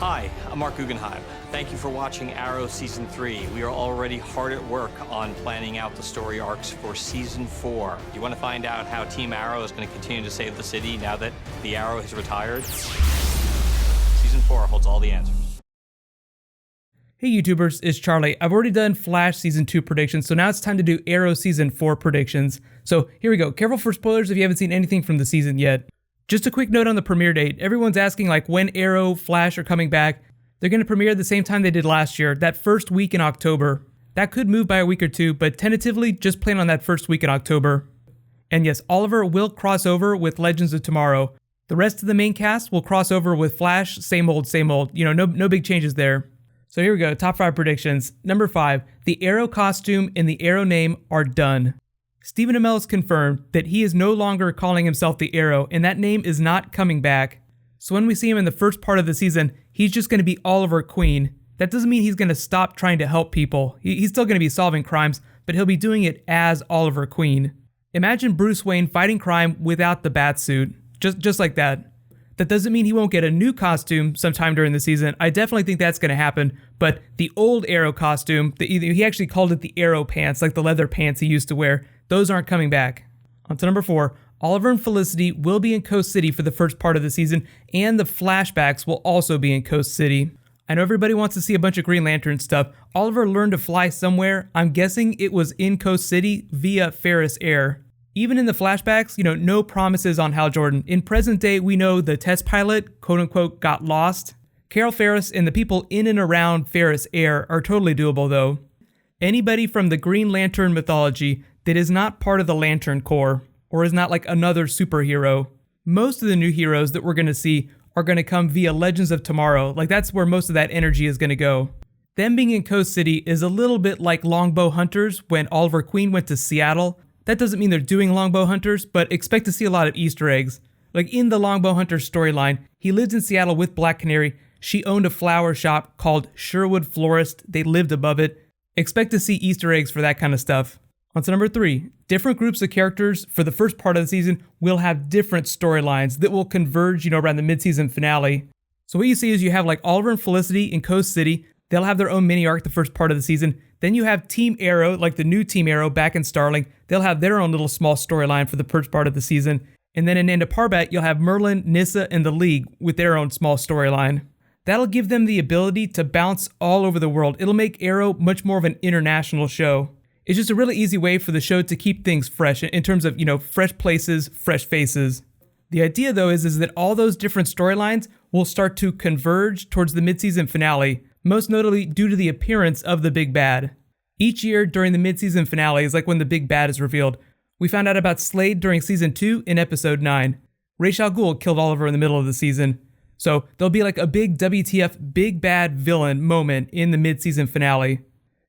Hi, I'm Mark Guggenheim. Thank you for watching Arrow Season 3. We are already hard at work on planning out the story arcs for Season 4. You want to find out how Team Arrow is going to continue to save the city now that the Arrow has retired? Season 4 holds all the answers. Hey YouTubers, it's Charlie. I've already done Flash Season 2 predictions, so now it's time to do Arrow Season 4 predictions. So here we go. Careful for spoilers if you haven't seen anything from the season yet. Just a quick note on the premiere date. Everyone's asking like when Arrow, Flash are coming back. They're going to premiere the same time they did last year, that first week in October. That could move by a week or two, but tentatively just plan on that first week in October. And yes, Oliver will cross over with Legends of Tomorrow. The rest of the main cast will cross over with Flash, same old, same old. You know, no big changes there. So here we go, top 5 predictions. Number 5, the Arrow costume and the Arrow name are done. Stephen Amell has confirmed that he is no longer calling himself the Arrow, and that name is not coming back. So when we see him in the first part of the season, he's just going to be Oliver Queen. That doesn't mean he's going to stop trying to help people. He's still going to be solving crimes, but he'll be doing it as Oliver Queen. Imagine Bruce Wayne fighting crime without the Batsuit. Just like that. That doesn't mean he won't get a new costume sometime during the season. I definitely think that's going to happen, but the old Arrow costume, he actually called it the Arrow pants, like the leather pants he used to wear, those aren't coming back. On to number 4, Oliver and Felicity will be in Coast City for the first part of the season, and the flashbacks will also be in Coast City. I know everybody wants to see a bunch of Green Lantern stuff. Oliver learned to fly somewhere. I'm guessing it was in Coast City via Ferris Air. Even in the flashbacks, no promises on Hal Jordan. In present day, we know the test pilot, quote unquote, got lost. Carol Ferris and the people in and around Ferris Air are totally doable though. Anybody from the Green Lantern mythology that is not part of the Lantern Corps, or is not like another superhero. Most of the new heroes that we're going to see are going to come via Legends of Tomorrow, like that's where most of that energy is going to go. Them being in Coast City is a little bit like Longbow Hunters when Oliver Queen went to Seattle. That doesn't mean they're doing Longbow Hunters, but expect to see a lot of Easter eggs. Like in the Longbow Hunters storyline, he lives in Seattle with Black Canary. She owned a flower shop called Sherwood Florist. They lived above it. Expect to see Easter eggs for that kind of stuff. On to number 3, different groups of characters for the first part of the season will have different storylines that will converge, around the mid-season finale. So what you see is you have like Oliver and Felicity in Coast City. They'll have their own mini arc the first part of the season. Then you have Team Arrow, like the new Team Arrow back in Starling. They'll have their own little small storyline for the first part of the season. And then in Nanda Parbat, you'll have Merlin, Nyssa, and the League with their own small storyline. That'll give them the ability to bounce all over the world. It'll make Arrow much more of an international show. It's just a really easy way for the show to keep things fresh in terms of, fresh places, fresh faces. The idea though is that all those different storylines will start to converge towards the mid-season finale, most notably due to the appearance of the Big Bad. Each year during the mid-season finale is like when the Big Bad is revealed. We found out about Slade during Season 2 in Episode 9. Ra's al Ghul killed Oliver in the middle of the season. So there'll be like a big WTF Big Bad villain moment in the mid-season finale.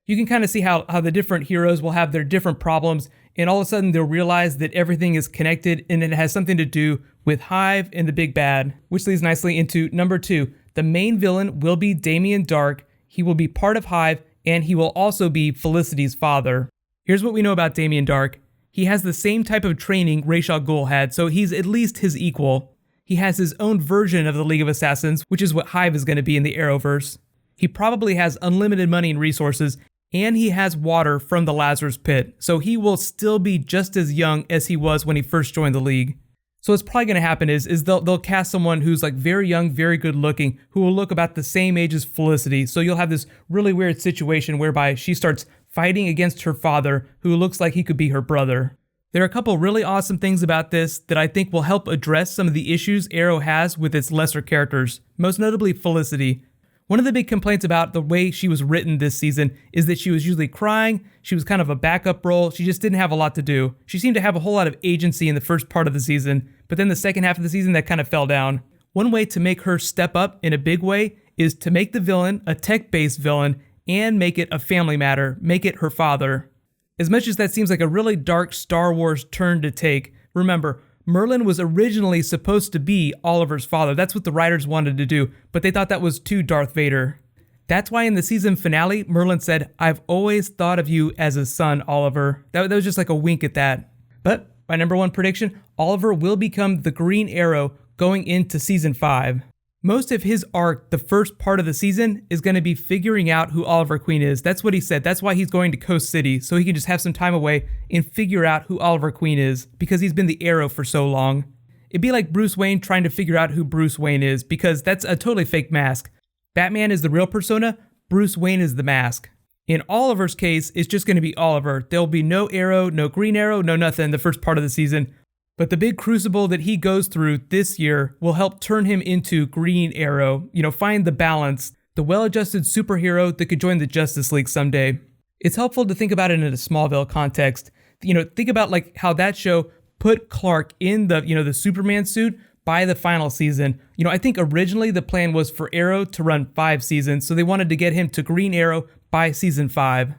You can kind of see how the different heroes will have their different problems, and all of a sudden they'll realize that everything is connected and it has something to do with Hive and the Big Bad, which leads nicely into number 2. The main villain will be Damien Darhk. He will be part of Hive, and he will also be Felicity's father. Here's what we know about Damien Darhk. He has the same type of training Ra's al Ghul had, so he's at least his equal. He has his own version of the League of Assassins, which is what Hive is going to be in the Arrowverse. He probably has unlimited money and resources, and he has water from the Lazarus Pit, so he will still be just as young as he was when he first joined the League. So what's probably going to happen is they'll cast someone who's like very young, very good looking, who will look about the same age as Felicity, so you'll have this really weird situation whereby she starts fighting against her father, who looks like he could be her brother. There are a couple really awesome things about this that I think will help address some of the issues Arrow has with its lesser characters, most notably Felicity. One of the big complaints about the way she was written this season is that she was usually crying, she was kind of a backup role, she just didn't have a lot to do. She seemed to have a whole lot of agency in the first part of the season, but then the second half of the season that kind of fell down. One way to make her step up in a big way is to make the villain a tech-based villain and make it a family matter, make it her father. As much as that seems like a really dark Star Wars turn to take, remember, Merlin was originally supposed to be Oliver's father. That's what the writers wanted to do, but they thought that was too Darth Vader. That's why in the season finale, Merlin said, "I've always thought of you as a son, Oliver." That was just like a wink at that. But my number 1 prediction, Oliver will become the Green Arrow going into season 5. Most of his arc, the first part of the season, is going to be figuring out who Oliver Queen is. That's what he said. That's why he's going to Coast City, so he can just have some time away and figure out who Oliver Queen is, because he's been the Arrow for so long. It'd be like Bruce Wayne trying to figure out who Bruce Wayne is, because that's a totally fake mask. Batman is the real persona, Bruce Wayne is the mask. In Oliver's case, it's just going to be Oliver. There'll be no Arrow, no Green Arrow, no nothing the first part of the season. But the big crucible that he goes through this year will help turn him into Green Arrow, find the balance, the well-adjusted superhero that could join the Justice League someday. It's helpful to think about it in a Smallville context. Think about like how that show put Clark in the Superman suit by the final season. I think originally the plan was for Arrow to run 5 seasons, so they wanted to get him to Green Arrow by season 5.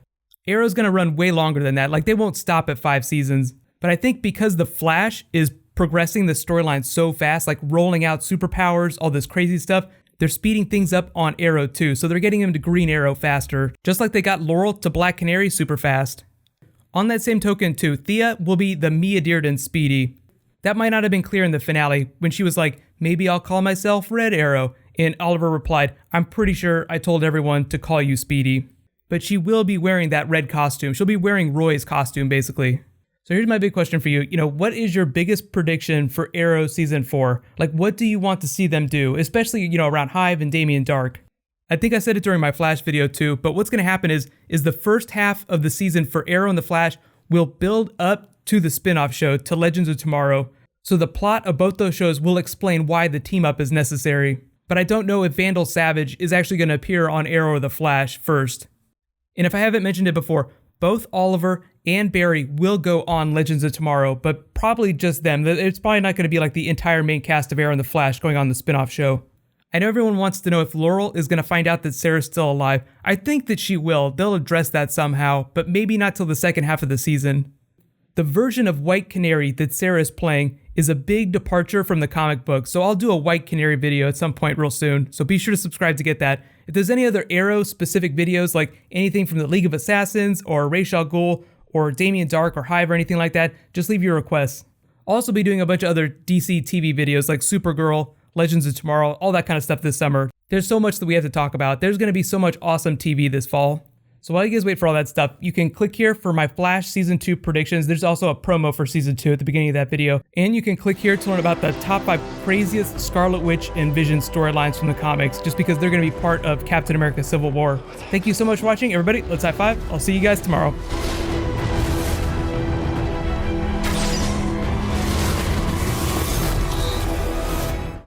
Arrow's gonna run way longer than that. Like, they won't stop at 5 seasons. But I think because The Flash is progressing the storyline so fast, like rolling out superpowers, all this crazy stuff, they're speeding things up on Arrow too. So they're getting him to Green Arrow faster, just like they got Laurel to Black Canary super fast. On that same token too, Thea will be the Mia Dearden Speedy. That might not have been clear in the finale when she was like, maybe I'll call myself Red Arrow. And Oliver replied, I'm pretty sure I told everyone to call you Speedy. But she will be wearing that red costume. She'll be wearing Roy's costume, basically. So here's my big question for you. What is your biggest prediction for Arrow Season 4? Like, what do you want to see them do? Especially, around Hive and Damien Dark. I think I said it during my Flash video too, but what's going to happen is the first half of the season for Arrow and the Flash will build up to the spin-off show, to Legends of Tomorrow. So the plot of both those shows will explain why the team-up is necessary. But I don't know if Vandal Savage is actually going to appear on Arrow or the Flash first. And if I haven't mentioned it before, both Oliver and Barry will go on Legends of Tomorrow, but probably just them. It's probably not going to be like the entire main cast of Arrow and the Flash going on the spin-off show. I know everyone wants to know if Laurel is going to find out that Sarah's still alive. I think that she will. They'll address that somehow, but maybe not till the second half of the season. The version of White Canary that Sarah is playing is a big departure from the comic book, so I'll do a White Canary video at some point real soon, so be sure to subscribe to get that. If there's any other Arrow-specific videos, like anything from the League of Assassins, or Ra's al Ghul, or Damien Dark, or Hive, or anything like that, just leave your requests. I'll also be doing a bunch of other DC TV videos like Supergirl, Legends of Tomorrow, all that kind of stuff this summer. There's so much that we have to talk about. There's going to be so much awesome TV this fall. So while you guys wait for all that stuff, you can click here for my Flash Season 2 predictions. There's also a promo for Season 2 at the beginning of that video. And you can click here to learn about the top 5 craziest Scarlet Witch and Vision storylines from the comics, just because they're going to be part of Captain America Civil War. Thank you so much for watching, everybody. Let's high five. I'll see you guys tomorrow.